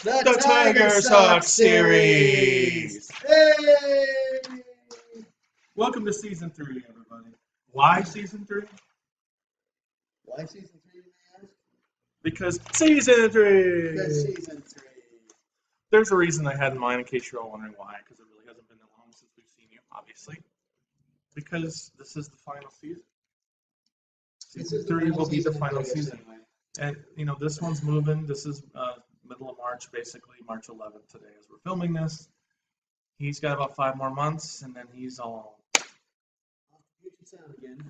The TigerSox series! Hey! Welcome to season 3, everybody. Why season 3? Why season 3, may I ask? Because season 3! Because season 3. There's a reason I had in mind, in case you're all wondering why, because it really hasn't been that long since we've seen you, obviously. Because this is the final season. Season 3 will be the final season. Anyway. And, you know, this one's moving. This is middle of March, basically, March 11th today as we're filming this. He's got about 5 more months, and then he's all...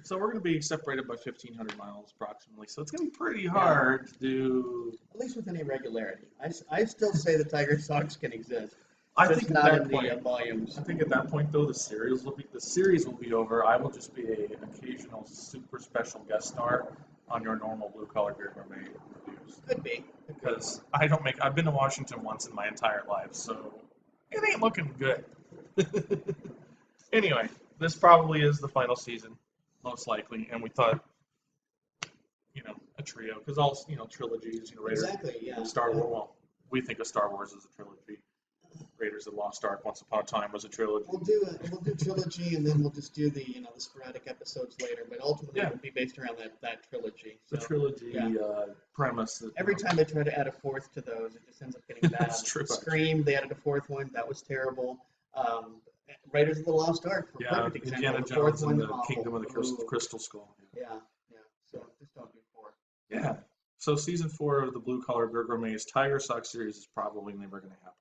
So we're going to be separated by 1,500 miles, approximately. So it's going to be pretty hard to do... At least with any regularity. I still say the TigerSox can exist. I Just think not at that in point, the volumes. I think at that point, though, the series will be over. I will just be an occasional super special guest star on your normal Blue Collar Beer Gourmet reviews. Could be. Because I've been to Washington once in my entire life, so it ain't looking good. Anyway, this probably is the final season, most likely, and we thought, you know, a trio, because all, you know, trilogies, you know, Raiders, Exactly, yeah. Star Wars, well, we think of Star Wars as a trilogy. Raiders of the Lost Ark, Once Upon a Time was a trilogy. We'll do trilogy, and then we'll just do the the sporadic episodes later. But ultimately, it will be based around that trilogy. So, the trilogy premise. That, every time they try to add a fourth to those, it just ends up getting bad. That's true. Scream, they added a fourth one. That was terrible. Raiders of the Lost Ark, for perfect example. Indiana The fourth Jones and one, the awful. Kingdom of the Crystal Skull. Yeah. So just don't do 4. Yeah. So season 4 of the Blue Collar Beer Gourmet's TigerSox series is probably never going to happen.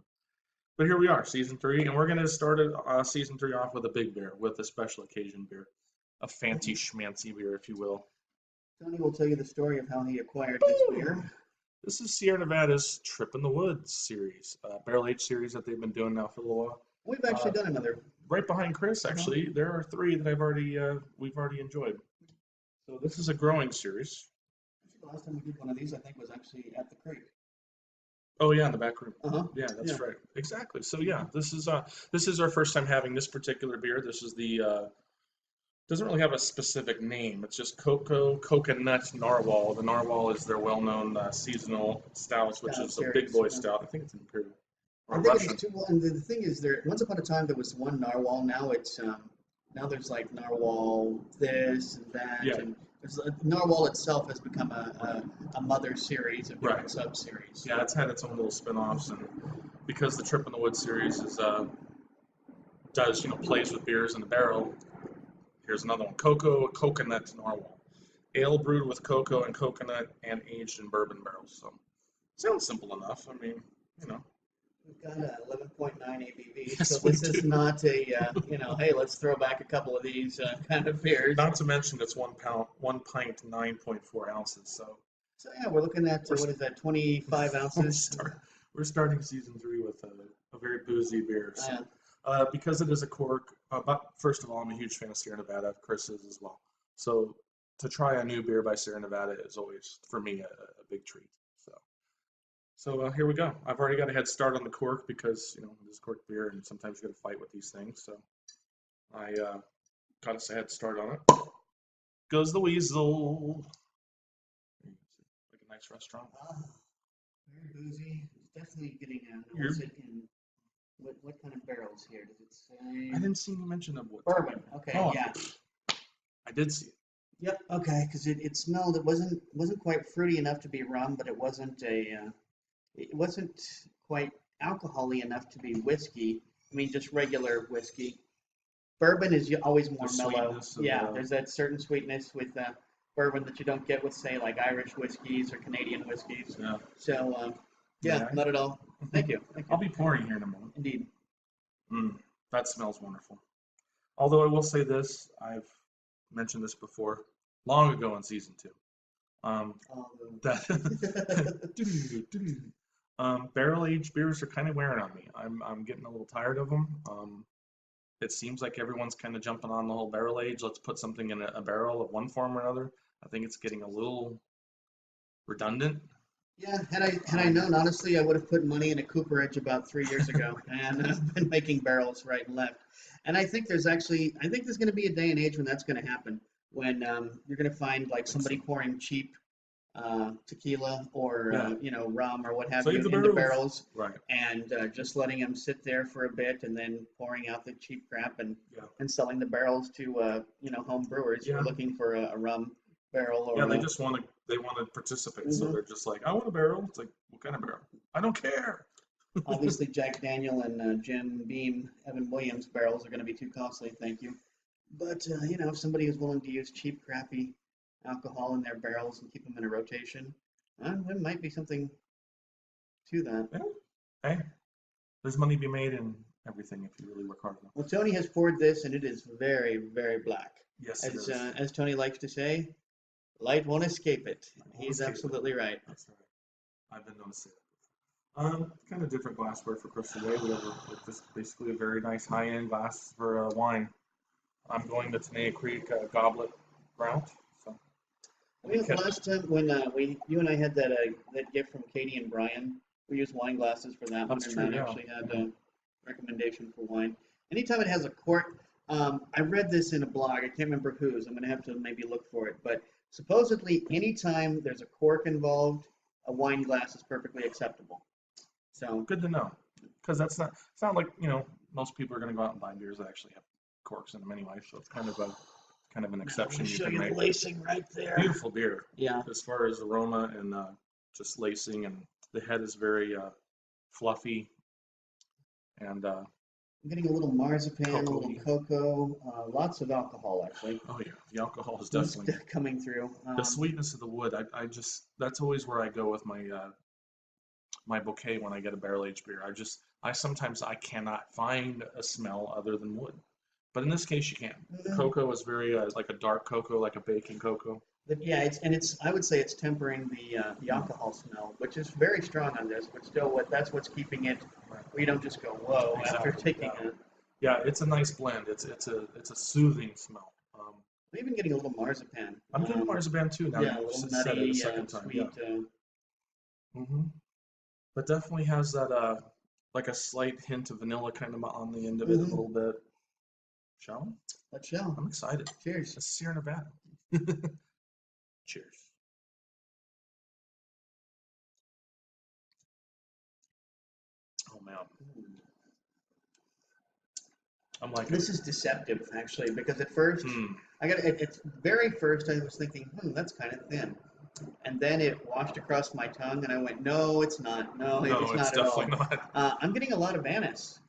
But here we are, season 3, and we're going to start season 3 off with a big beer, with a special occasion beer, a fancy schmancy beer, if you will. Tony will tell you the story of how he acquired this beer. This is Sierra Nevada's Trip in the Woods series, barrel aged series that they've been doing now for a little while. We've actually done another. Right behind Chris, actually, there are 3 that we've already enjoyed. So this is a growing series. Actually, the last time we did one of these, I think, was actually at the creek. Oh yeah, in the back room. Yeah, that's right. Exactly. So yeah, this is our first time having this particular beer. This is the doesn't really have a specific name. It's just cocoacoconut narwhal. The narwhal is their well-known seasonal stout, which is a big boy stout. I think it's an imperial. I think it is too. Well, and the thing is, once upon a time there was one narwhal. Now it's now there's like narwhal this and that. Yeah. And narwhal itself has become a mother series of different sub-series. Yeah, it's had its own little spin-offs, and because the Trip in the Woods series is plays with beers in the barrel. Here's another one: coconut narwhal, ale brewed with cocoa and coconut and aged in bourbon barrels. So sounds simple enough. I mean, you know. We've got a 11.9 ABV, Yes, so this is not a hey, let's throw back a couple of these kind of beers. Not to mention it's 1 pint, 9.4 ounces. So yeah, we're looking at what is that, 25 ounces? We're starting season 3 with a very boozy beer. So, because it is a cork. But first of all, I'm a huge fan of Sierra Nevada. Chris is as well. So to try a new beer by Sierra Nevada is always, for me, a big treat. So here we go. I've already got a head start on the cork because, you know, this is cork beer and sometimes you got to fight with these things. So I got a head start on it. Goes the weasel. Like a nice restaurant. Very boozy. It's definitely getting a in what kind of barrels here? Does it say? I didn't see you mention of what. Bourbon. Okay, yeah. I did see it. Yep. Okay, because it smelled. It wasn't quite fruity enough to be rum, but it wasn't quite alcohol-y enough to be whiskey. I mean, just regular whiskey. Bourbon is always more mellow. Yeah, there's that certain sweetness with bourbon that you don't get with, say, like Irish whiskeys or Canadian whiskeys. Yeah. So, not at all. Thank you. I'll be pouring here in a moment. Indeed. That smells wonderful. Although I will say this, I've mentioned this before, long ago in season 2. Barrel-aged beers are kind of wearing on me. I'm getting a little tired of them. It seems like everyone's kind of jumping on the whole barrel age. Let's put something in a barrel of one form or another. I think it's getting a little redundant. Yeah, had I known, honestly, I would have put money in a cooperage about 3 years ago, and I've been making barrels right and left. And I think there's going to be a day and age when that's going to happen, when you're going to find like somebody pouring cheap tequila or rum or what have Save you the in the barrels. barrels, Right. and just letting them sit there for a bit, and then pouring out the cheap crap and Yeah. selling the barrels to home brewers who Yeah. are looking for a rum barrel or Yeah, they just want to participate, so they're just like, I want a barrel. It's like, what kind of barrel? I don't care. obviously Jack Daniel and Jim Beam, Evan Williams barrels are going to be too costly, thank you. But if somebody is willing to use cheap, crappy alcohol in their barrels and keep them in a rotation, there might be something to that. Yeah. Hey, there's money to be made in everything if you really work hard enough. Well, Tony has poured this, and it is very, very black. Yes, it is. As Tony likes to say, light won't escape it. He's absolutely right. That's right. I've been noticing it. Kind of different glassware for Crystal Way. We have this basically a very nice high-end glass for wine. I'm going to Tenaya Creek goblet route. So. Last time when you and I had that gift from Katie and Brian, we used wine glasses for that one, and Matt actually had a recommendation for wine. Anytime it has a cork, I read this in a blog. I can't remember whose. I'm going to have to maybe look for it. But supposedly, anytime there's a cork involved, a wine glass is perfectly acceptable. So good to know, because it's not like most people are going to go out and buy beers that actually have corks in them anyway. So it's kind of an exception. You can make. The lacing right there. Beautiful beer. Yeah. As far as aroma and just lacing, and the head is very fluffy, and I'm getting a little marzipan, a little cocoa, lots of alcohol actually. Oh yeah, the alcohol is definitely coming through. The sweetness of the wood. That's always where I go with my my bouquet when I get a barrel aged beer. I sometimes cannot find a smell other than wood. But in this case, you can. Cocoa is very like a dark cocoa, like a baking cocoa. Yeah, I would say it's tempering the alcohol smell, which is very strong on this. But still, that's what's keeping it. Where you don't just go whoa after taking it. Yeah, it's a nice blend. It's a soothing smell. I'm even getting a little marzipan. I'm getting marzipan too now. Yeah, a little nutty, sweet. But definitely has that like a slight hint of vanilla kind of on the end of it a little bit. Shall we? Let's shall. I'm excited. Cheers. It's Sierra Nevada. Cheers. Oh man. I'm like this is deceptive actually, because at first it's very first I was thinking, that's kind of thin. And then it washed across my tongue, and I went, no, it's not. No, it's not at all. Not. I'm getting a lot of anise.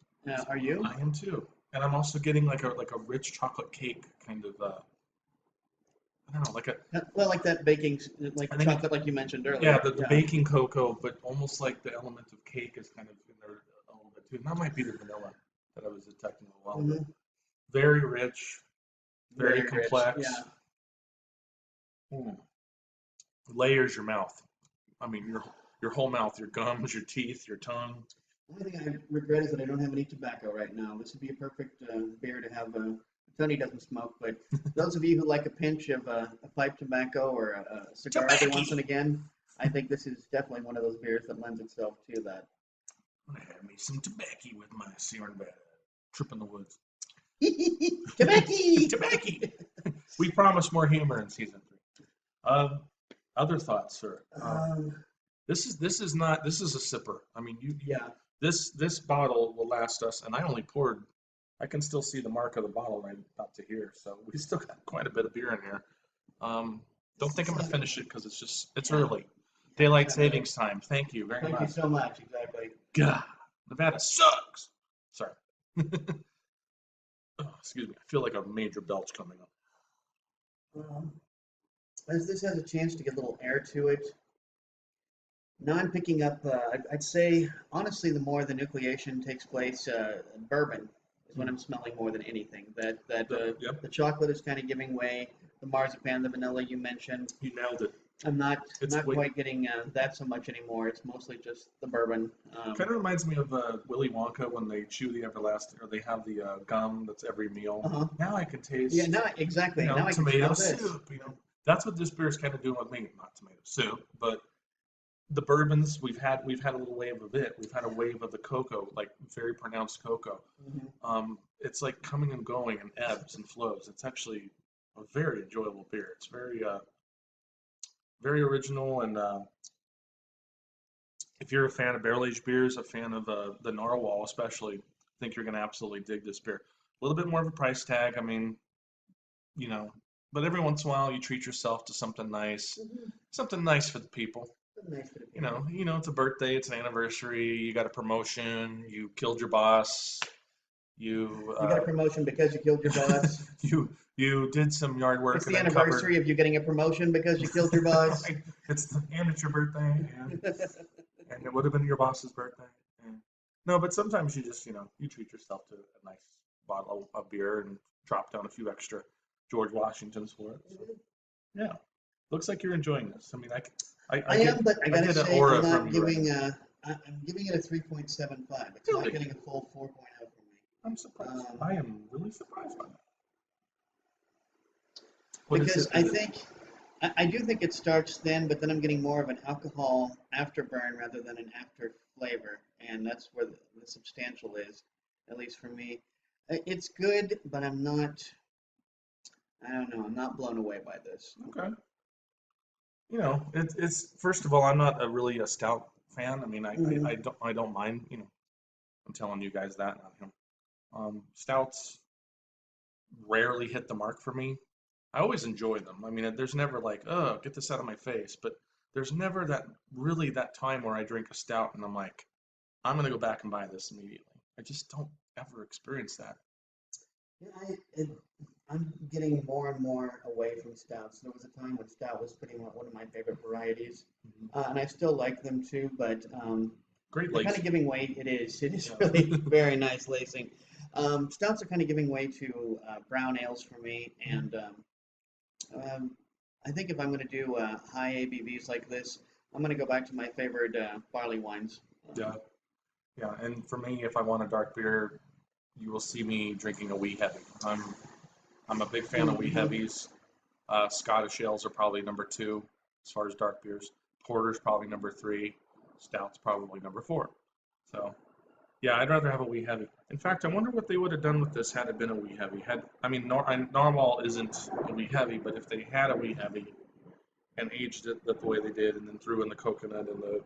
Are you? I am too. And I'm also getting like a rich chocolate cake kind of. I don't know, like like that baking, like chocolate, like you mentioned earlier. Yeah, the baking cocoa, but almost like the element of cake is kind of in there a little bit too. And that might be the vanilla that I was detecting a while ago. Very rich, very complex. Rich, yeah. Layers your mouth. I mean, your whole mouth, your gums, your teeth, your tongue. The only thing I regret is that I don't have any tobacco right now. This would be a perfect beer to have. Tony doesn't smoke, but those of you who like a pinch of a pipe tobacco or a cigar every once and again, I think this is definitely one of those beers that lends itself to that. I'm gonna have me some tobacco with my Sierra Nevada trip in the woods. Tobacco. We promise more humor in season 3. Other thoughts, sir? This is a sipper. I mean, this bottle will last us, and I only poured. I can still see the mark of the bottle right up to here, so we still got quite a bit of beer in here. Don't think I'm gonna finish it because it's early. Daylight savings time. Thank you very much. Thank you so much. Exactly. God, Nevada sucks. Sorry. Excuse me. I feel like a major belch coming up. As this has a chance to get a little air to it. Now I'm picking up, I'd say, honestly, the more the nucleation takes place, bourbon is what I'm smelling more than anything. The chocolate is kind of giving way. The marzipan, the vanilla you mentioned. You nailed it. I'm not quite getting that so much anymore. It's mostly just the bourbon. Kind of reminds me of Willy Wonka when they chew the everlasting, or they have the gum that's every meal. Now I can taste. Yeah, now exactly. Now I can tomato smell soup. That's what this beer is kind of doing with me. Not tomato soup, but the bourbons we've had a little wave of it. We've had a wave of the cocoa, like very pronounced cocoa. It's like coming and going and ebbs and flows. It's actually a very enjoyable beer. It's very very original, and if you're a fan of barrel-aged beers, a fan of the Narwhal especially, I think you're going to absolutely dig this beer. A little bit more of a price tag. I mean, you know, but every once in a while you treat yourself to something nice, something nice for the people. Nice for the You people. know, it's a birthday, it's an anniversary, you got a promotion, you killed your boss, You got a promotion because you killed your boss. you did some yard work. It's and the then anniversary of you getting a promotion because you killed your boss. Right. And it's your birthday, and it would have been your boss's birthday. And, no, but sometimes you just, you treat yourself to a nice bottle of beer and drop down a few extra George Washingtons for it. So, yeah, looks like you're enjoying this. I mean, I am, but I gotta say, aura I'm not from you giving. right I'm giving it a 3.75. It's Really? not getting a full 4.0 from me. I'm surprised. I am really surprised by that. What is Because it I that- think I do think it starts thin, but then I'm getting more of an alcohol afterburn rather than an after flavor, and that's where the substantial is, at least for me. It's good, but I'm not. I don't know. I'm not blown away by this. Okay. It's first of all, I'm not really a stout fan. I mean, I don't mind. I'm telling you guys that, not him. Stouts rarely hit the mark for me. I always enjoy them. I mean, there's never like, oh, get this out of my face. But there's never that time where I drink a stout and I'm like, I'm gonna go back and buy this immediately. I just don't ever experience that. Yeah, I'm getting more and more away from stouts. There was a time when stout was pretty much one of my favorite varieties, and I still like them too. But Great they're kind lacing. of giving way. It is Yeah. really very nice lacing. Stouts are kind of giving way to brown ales for me, and I think if I'm going to do high ABVs like this, I'm going to go back to my favorite barley wines. Yeah. Yeah. And for me, if I want a dark beer, you will see me drinking a wee heavy. I'm a big fan of wee heavies. Scottish ales are probably number 2 as far as dark beers. Porter's probably number 3. Stout's probably number 4. So, yeah, I'd rather have a wee heavy. In fact, I wonder what they would have done with this had it been a wee heavy. Narwhal isn't a wee heavy, but if they had a wee heavy and aged it the way they did, and then threw in the coconut and the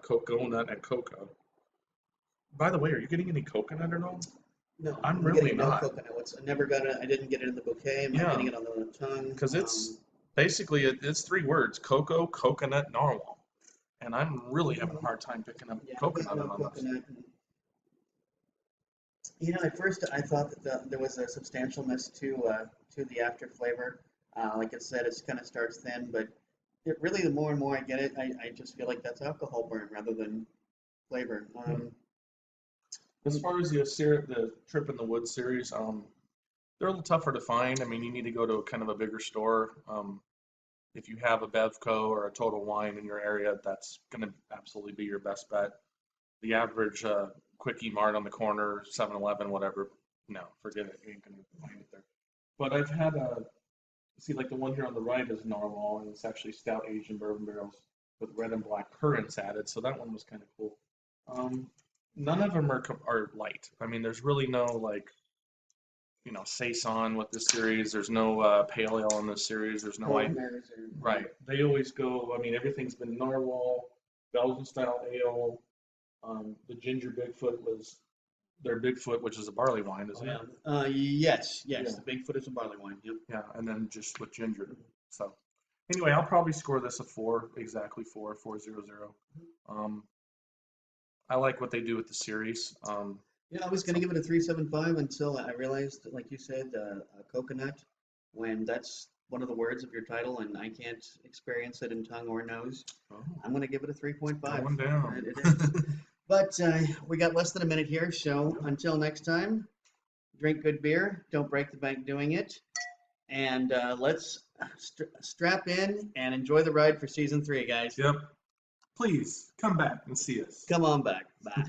coconut and cocoa. By the way, are you getting any coconut or no? No, I'm really getting no not. coconut. I never got it. I didn't get it in the bouquet. I'm not getting it on the tongue. Because it's basically it's 3 words: cocoa, coconut, narwhal, and I'm really having a hard time picking up coconut on this. At first I thought that there was a substantialness to the after flavor. Like I said, it kind of starts thin, but really the more and more I get it, I just feel like that's alcohol burn rather than flavor. As far as the Trip in the Woods series, they're a little tougher to find. I mean, you need to go to kind of a bigger store. If you have a Bevco or a Total Wine in your area, that's going to absolutely be your best bet. The average Quickie Mart on the corner, 7-Eleven, whatever, no, forget it. You ain't going to find it there. But I've had see, like the one here on the right is Narwhal, and it's actually stout aged in bourbon barrels with red and black currants added, so that one was kind of cool. None of them are light. I mean, there's really no like, saison with this series. There's no pale ale in this series. There's no right. They always go. I mean, everything's been Narwhal, Belgian style ale. The ginger Bigfoot was their Bigfoot, which is a barley wine, isn't it? Yes. Yeah. The Bigfoot is a barley wine. Yep. Yeah, and then just with ginger. So anyway, I'll probably score this a 4, exactly 4.00. I like what they do with the series. I was going to give it a 3.75 until I realized, like you said, coconut, when that's one of the words of your title and I can't experience it in tongue or nose. I'm going to give it a 3.5. Going down. It is. But we got less than a minute here, so until next time, drink good beer, don't break the bank doing it, and let's strap in and enjoy the ride for season 3, guys. Yep. Please come back and see us. Come on back. Bye.